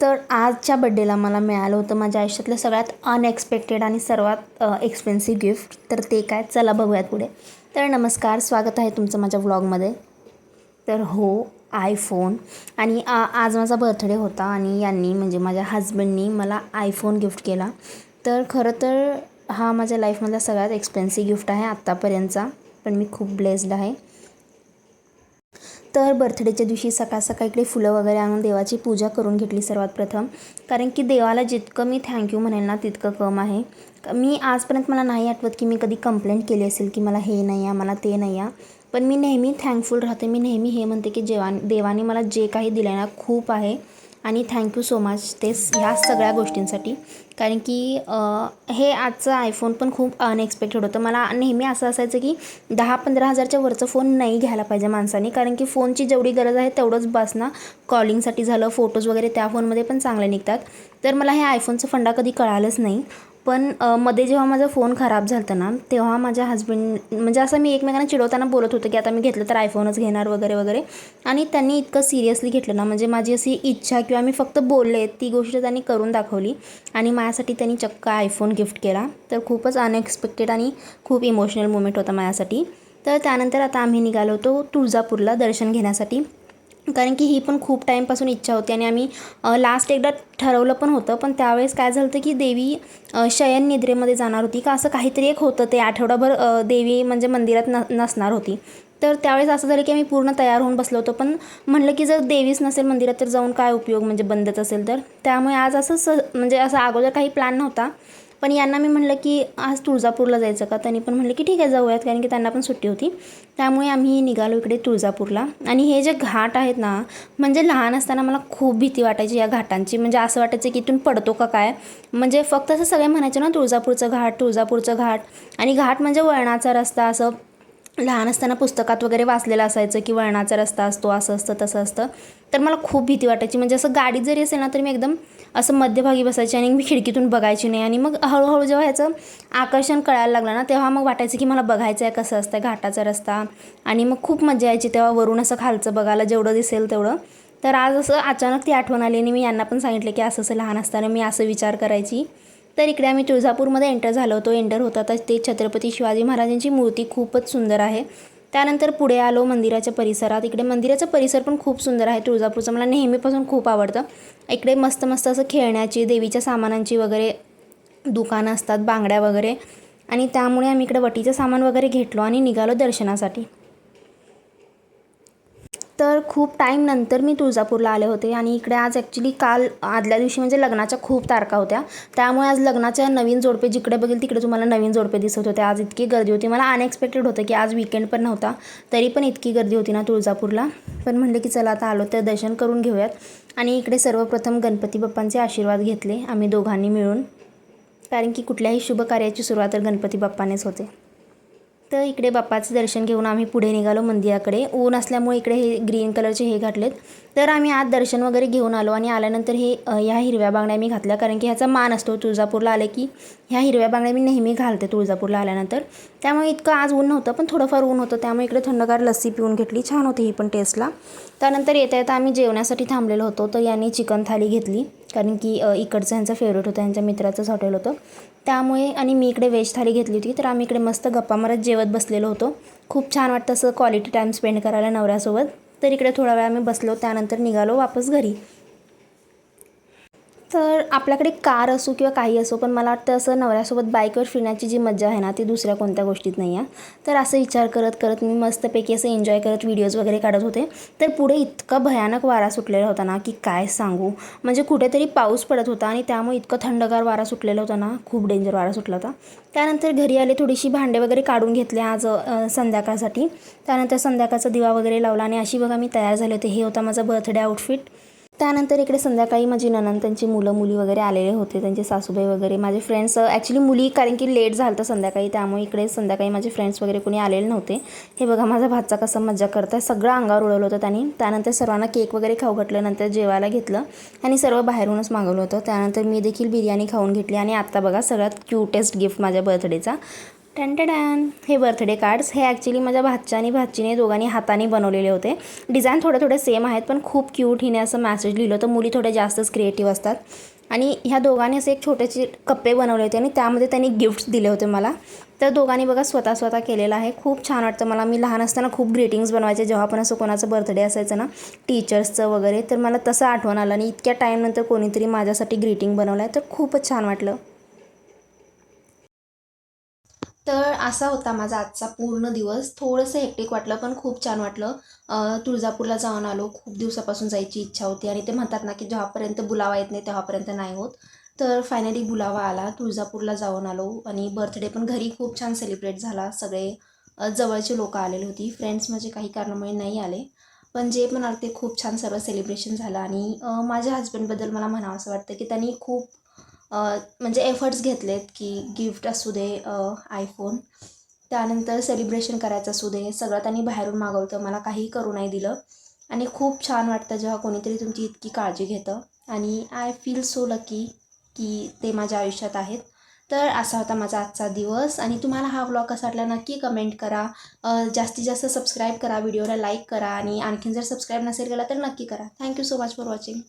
तर आजच्या बड्डेला मला मिळालं होतं माझ्या आयुष्यातलं सगळ्यात अनएक्सपेक्टेड आणि सर्वात एक्सपेन्सिव्ह गिफ्ट. तर ते काय, चला बघूयात पुढे. तर नमस्कार, स्वागत आहे तुमचं माझ्या व्लॉगमध्ये. तर हो, आयफोन. आणि आज माझा बर्थडे होता आणि यांनी म्हणजे माझ्या हजबंडनी मला आयफोन गिफ्ट केला. तर खरं तर हा माझ्या लाईफमधला सगळ्यात एक्सपेन्सिव्ह गिफ्ट आहे आत्तापर्यंतचा, पण मी खूप ब्लेस्ड आहे. तर बर्थडेच्या दिवशी सकाळ सकाळ इकडे फुलं वगैरे आणून देवाची पूजा करून घेतली सर्वात प्रथम. कारण की देवाला जितकं मी थँक्यू म्हणेल ना तितकं कम आहे. मी आजपर्यंत मला नाही आठवत की मी कधी कंप्लेंट केली असेल की मला हे नाही आहे, मला ते नाही आहे. पण मी नेहमी थँकफुल राहते. मी नेहमी हे म्हणते की देवाने मला जे काही दिलं आहे ना खूप आहे आणि थँक्यू सो मच ह्या सगळ्या गोष्टींसाठी. कारण की हे आजचं आयफोन पण खूप अनएक्सपेक्टेड होतं. मला नेहमी असं असायचं की 10-15 हजारच्या वरचं फोन नाही घ्यायला पाहिजे माणसाने. कारण की फोनची जेवढी गरज आहे तेवढंच बस ना. कॉलिंगसाठी झालं, फोटोज वगैरे त्या फोनमध्ये पण चांगले निघतात. तर मला हे आयफोनचं फंडा कधी कळालंच नाही. पण मध्ये जेव्हा माझा फोन खराब झाला होता ना, तेव्हा माझ्या हजबंड म्हणजे असं मी एकमेकांना चिडवताना बोलत होतं की आता मी घेतलं तर आयफोनच घेणार वगैरे वगैरे. आणि त्यांनी इतकं सिरियसली घेतलं ना, म्हणजे माझी अशी इच्छा किंवा मी फक्त बोलले ती गोष्ट त्यांनी करून दाखवली आणि माझ्यासाठी त्यांनी चक्क आयफोन गिफ्ट केला. तर खूपच अनएक्सपेक्टेड आणि खूप इमोशनल मोमेंट होता माझ्यासाठी. तर त्यानंतर आता आम्ही निघालो होतो तुळजापूरला दर्शन घेण्यासाठी. कारण की ही पण खूप टाईमपासून इच्छा होती आणि आम्ही लास्ट एकदा ठरवलं पण होतं. पण त्यावेळेस काय झालं होतं की देवी शयन निद्रेमध्ये जाणार होती का असं काहीतरी एक होतं. ते आठवडाभर देवी म्हणजे मंदिरात नसणार होती. तर त्यावेळेस असं झालं की आम्ही पूर्ण तयार होऊन बसलो होतो. पण म्हणलं की जर देवीच नसेल मंदिरात तर जाऊन काय उपयोग, म्हणजे बंदच असेल तर. त्यामुळे आज असं म्हणजे असं अगोदर काही प्लॅन नव्हता. पण यांना मी म्हणलं की आज तुळजापूरला जायचं का. त्यांनी पण म्हणलं की ठीक आहे जाऊयात, कारण की त्यांना पण सुट्टी होती. त्यामुळे आम्ही निघालो इकडे तुळजापूरला. आणि हे जे घाट आहेत ना, म्हणजे लहान असताना मला खूप भीती वाटायची या घाटांची. म्हणजे असं वाटायचं की इथून पडतो का काय. म्हणजे फक्त असं सगळे म्हणायचे ना तुळजापूरचं घाट, तुळजापूरचं घाट. आणि घाट म्हणजे वळणाचा रस्ता. असं लहान असताना पुस्तकात वगैरे वाचलेलं असायचं की वळणाचा रस्ता असतो, असं असतं तसं असतं. तर मला खूप भीती वाटायची. म्हणजे असं गाडीत जरी असेल ना तरी मी एकदम असं मध्यभागी बसायची आणि मी खिडकीतून बघायची नाही. आणि मग हळूहळू जेव्हा ह्याचं आकर्षण कळायला लागलं ना, तेव्हा मग वाटायचं की मला बघायचं आहे कसं असतं घाटाचा रस्ता. आणि मग खूप मजा यायची तेव्हा वरून असं खालचं बघायला, जेवढं दिसेल तेवढं. तर आज असं अचानक ती आठवण आली आणि मी यांना पण सांगितलं की असं लहान असताना मी असं विचार करायची. तर इकडे आम्ही तुळजापूरमध्ये एंटर झालो होतो. एंटर होता तर ते छत्रपती शिवाजी महाराजांची मूर्ती खूपच सुंदर आहे. त्यानंतर पुढे आलो मंदिराच्या परिसरात. इकडे मंदिराचं परिसर पण खूप सुंदर आहे तुळजापूरचं, मला नेहमीपासून खूप आवडतं. इकडे मस्त मस्त असं खेळण्याची, देवीच्या सामानांची वगैरे दुकानं असतात, बांगड्या वगैरे. आणि त्यामुळे आम्ही इकडे वटीचं सामान वगैरे घेतलो आणि निघालो दर्शनासाठी. तर खूप टाईम नंतर मी तुळजापूरला आले होते. आणि इकडे आज ॲक्च्युली काल आदल्या दिवशी म्हणजे लग्नाच्या खूप तारखा होत्या. त्यामुळे आज लग्नाच्या नवीन जोडपे जिकडे बघेल तिकडे तुम्हाला नवीन जोडपे दिसत होते. आज इतकी गर्दी होती. मला अनएक्सपेक्टेड होतं की आज वीकेंड पण नव्हता तरी पण इतकी गर्दी होती ना तुळजापूरला. पण म्हणले की चला आता आलो तर दर्शन करून घेऊयात. आणि इकडे सर्वप्रथम गणपती बाप्पांचे आशीर्वाद घेतले आम्ही दोघांनी मिळून. कारण की कुठल्याही शुभ कार्याची सुरुवात तर गणपती बाप्पानेच होते. तर इकडे बाप्पाचं दर्शन घेऊन आम्ही पुढे निघालो मंदिराकडे. ऊन असल्यामुळे इकडे हे ग्रीन कलरचे हे घातलेत. तर आम्ही आत दर्शन वगैरे घेऊन आलो आणि आल्यानंतर ह्या हिरव्या बांगड्या मी घातल्या. कारण की ह्याचा मान असतो तुळजापूरला आले की ह्या हिरव्या बांगड्या मी नेहमी घालते तुळजापूरला आल्यानंतर. त्यामुळे इतकं आज ऊन नव्हतं पण थोडंफार ऊन होतं. त्यामुळे इकडे थंडगार लस्सी पिऊन घेतली. छान होती ही पण टेस्टला. त्यानंतर येता येता आम्ही जेवण्यासाठी थांबलेलो होतो. तर यांनी चिकन थाली घेतली. कारण की इकडचं ह्यांचं फेवरेट होतं, ह्यांच्या मित्राचंच हॉटेल होतं त्यामुळे. आणि मी इकडे व्हेज थाली घेतली होती. तर आम्ही इकडे मस्त गप्पा मारत जेवत बसलेलो होतो. खूप छान वाटतं असं क्वालिटी टाईम स्पेंड करायला नवऱ्यासोबत. तर इकडे थोडा वेळ आम्ही बसलो. त्यानंतर निघालो वापस घरी. तर आपल्याकडे कार असो किंवा काही असो, पण मला वाटतं असं नवऱ्यासोबत बाईकवर फिरण्याची जी मजा आहे ना ती दुसऱ्या कोणत्या गोष्टीत नाही आहे. तर असं विचार करत करत मी मस्तपैकी असं एन्जॉय करत व्हिडिओज वगैरे काढत होते. तर पुढे इतका भयानक वारा सुटलेला होता ना की काय सांगू. म्हणजे कुठेतरी पाऊस पडत होता आणि त्यामुळे इतकं थंडगार वारा सुटलेला होता ना, खूप डेंजर वारा सुटला होता. त्यानंतर घरी आले, थोडीशी भांडे वगैरे काढून घेतले आज संध्याकाळसाठी. त्यानंतर संध्याकाळचा दिवा वगैरे लावला आणि अशी बघा मी तयार झाले होते. हे होता माझा बर्थडे आउटफिट. त्यानंतर इकडे संध्याकाळी माझी नणंद, त्यांची मुलं मुली वगैरे आलेले होते, त्यांचे सासूबाई वगैरे, माझे फ्रेंड्स. ॲक्च्युली मुली कारण की लेट झालं होतं संध्याकाळी, त्यामुळे इकडे संध्याकाळी माझे फ्रेंड्स वगैरे कोणी आलेले नव्हते. हे बघा माझा भाचा कसा मज्जा करत आहे, सगळं अंगावर उडवलं होतं त्यांनी. त्यानंतर सर्वांना केक वगैरे खाऊ घातलं, नंतर जेवायला घेतलं आणि सर्व बाहेरूनच मागवलं होतं. त्यानंतर मी देखील बिर्याणी खाऊन घेतली. आणि आत्ता बघा सगळ्यात क्यूटेस्ट गिफ्ट माझ्या बर्थडेचा. टॅन हे बर्थडे कार्ड्स हे ॲक्च्युली माझ्या भाच्या आणि भाचीने दोघांनी हाताने बनवलेले होते. डिझाईन थोडे सेम आहेत, पण खूप क्यूट हिने असं मॅसेज लिहिलं होतं. मुली थोड्या जास्तच क्रिएटिव्ह असतात. आणि ह्या दोघांनी असे एक छोटेसे कप्पे बनवले होते आणि त्यामध्ये त्यांनी गिफ्ट्स दिले होते मला. तर दोघांनी बघा स्वतः केलेलं आहे. खूप छान वाटतं मला. मी लहान असताना खूप ग्रीटिंग्स बनवायचे जेव्हा पण असं कोणाचं बर्थडे असायचं ना, टीचर्सचं वगैरे, तर मला तसं आठवण आलं आणि इतक्या टाईमनंतर कोणीतरी माझ्यासाठी ग्रीटिंग बनवलं आहे, तर खूपच छान वाटलं. तर असा होता माझा आजचा पूर्ण दिवस. थोडंसं हेक्टिक वाटलं पण खूप छान वाटलं. तुळजापूरला जाऊन आलो. खूप दिवसापासून जायची इच्छा होती आणि ते म्हणतात ना की जेव्हापर्यंत बुलावा येत नाही तेव्हापर्यंत नाही होत. तर फायनली बुलावा आला. तुळजापूरला जाऊन आलो आणि बर्थडे पण घरी खूप छान सेलिब्रेट झाला. सगळे जवळचे लोकं आलेली होती. फ्रेंड्स माझे काही कारणामुळे नाही आले. पण जे पण आले ते खूप छान सर्व सेलिब्रेशन झालं आणि माझ्या हजबंडबद्दल मला म्हणावंसं वाटतं की त्यांनी खूप म्हणजे एफर्ट्स घेतलेत की गिफ्ट असू दे, आयफोन, त्यानंतर सेलिब्रेशन करायचं असू दे, सगळं त्यांनी बाहेरून मागवलं, मला काही करू नाही दिलं. आणि खूप छान वाटतं जेव्हा कोणीतरी तुमची इतकी काळजी घेतं आणि आय फील सो लकी की ते माझ्या आयुष्यात आहेत. तर असा होता माझा आजचा दिवस आणि तुम्हाला हा व्लॉग कसा वाटला नक्की कमेंट करा. जास्तीत जास्त सबस्क्राईब करा, व्हिडिओला लाईक करा आणि आणखीन जर सबस्क्राईब नसेल केला तर नक्की करा. Thank you so much for watching.